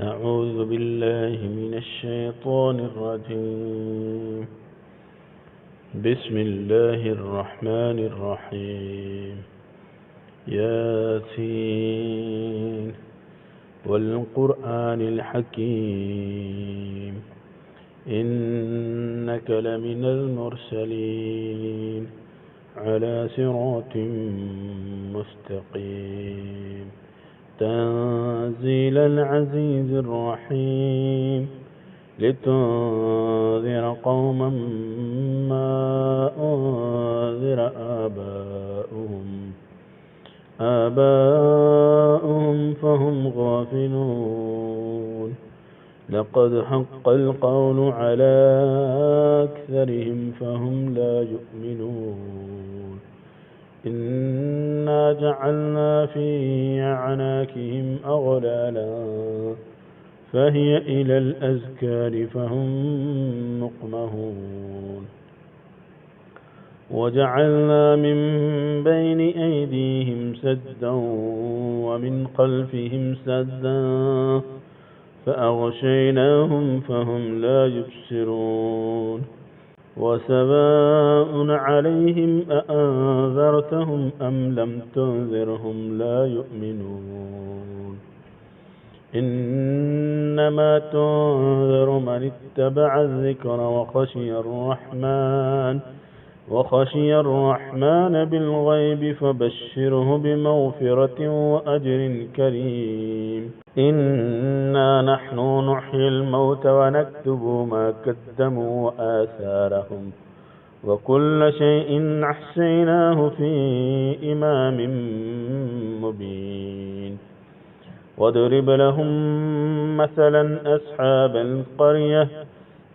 أعوذ بالله من الشيطان الرجيم. بسم الله الرحمن الرحيم. ياسين والقرآن الحكيم إنك لمن المرسلين على صراط مستقيم تنزيل العزيز الرحيم لتنذر قوما ما أنذر آباؤهم فهم غافلون لقد حق القول على أكثرهم فهم لا يؤمنون إنا جعلنا في أعناقهم أغلالا فهي إلى الأذكار فهم مقمحون وجعلنا من بين أيديهم سدا ومن خلفهم سدا فأغشيناهم فهم لا يبصرون وسواء عليهم أأنذرتهم أم لم تنذرهم لا يؤمنون إنما تنذر من اتبع الذكر وخشي الرحمن بالغيب فبشره بمغفرة وأجر كريم إنا نحن نحيي الموتى ونكتب ما قدموا وآثارهم وكل شيء أحصيناه في إمام مبين واضرب لهم مثلا أصحاب القرية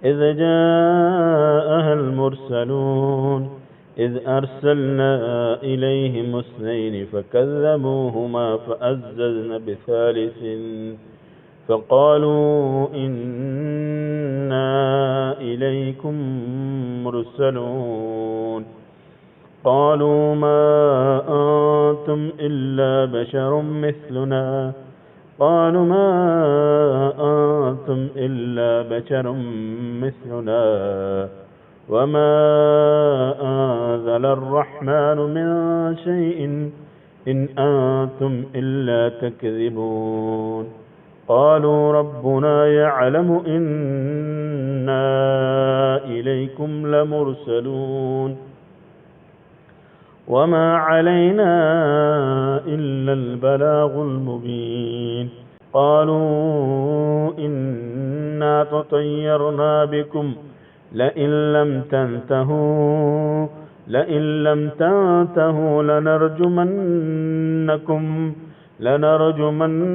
إذ جاءها المرسلون إذ أرسلنا إليهم اثنين فكذبوهما فعززنا بثالث فقالوا إنا إليكم مرسلون قالوا ما أنتم إلا بشر مثلنا وما أنزل الرحمن من شيء إن أنتم إلا تكذبون قالوا ربنا يعلم إنا إليكم لمرسلون وما علينا إلا البلاغ المبين قالوا إنا تطيرنا بكم لئن لم تنتهوا لنرجمنكم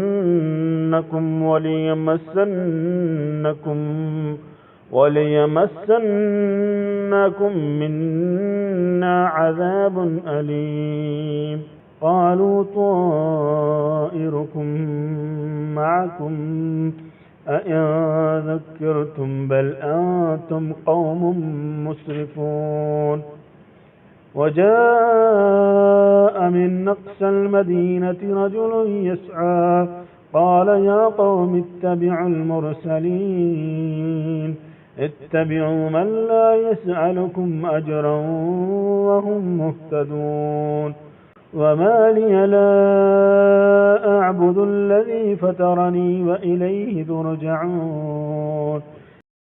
وليمسنكم منا عذاب أليم قالوا طائركم معكم أئن ذكرتم بل أنتم قوم مسرفون وجاء من أقصى المدينة رجل يسعى قال يا قوم اتبعوا المرسلين اتبعوا من لا يسألكم أجرا وهم مهتدون وما لي لا أعبد الذي فطرني وإليه ترجعون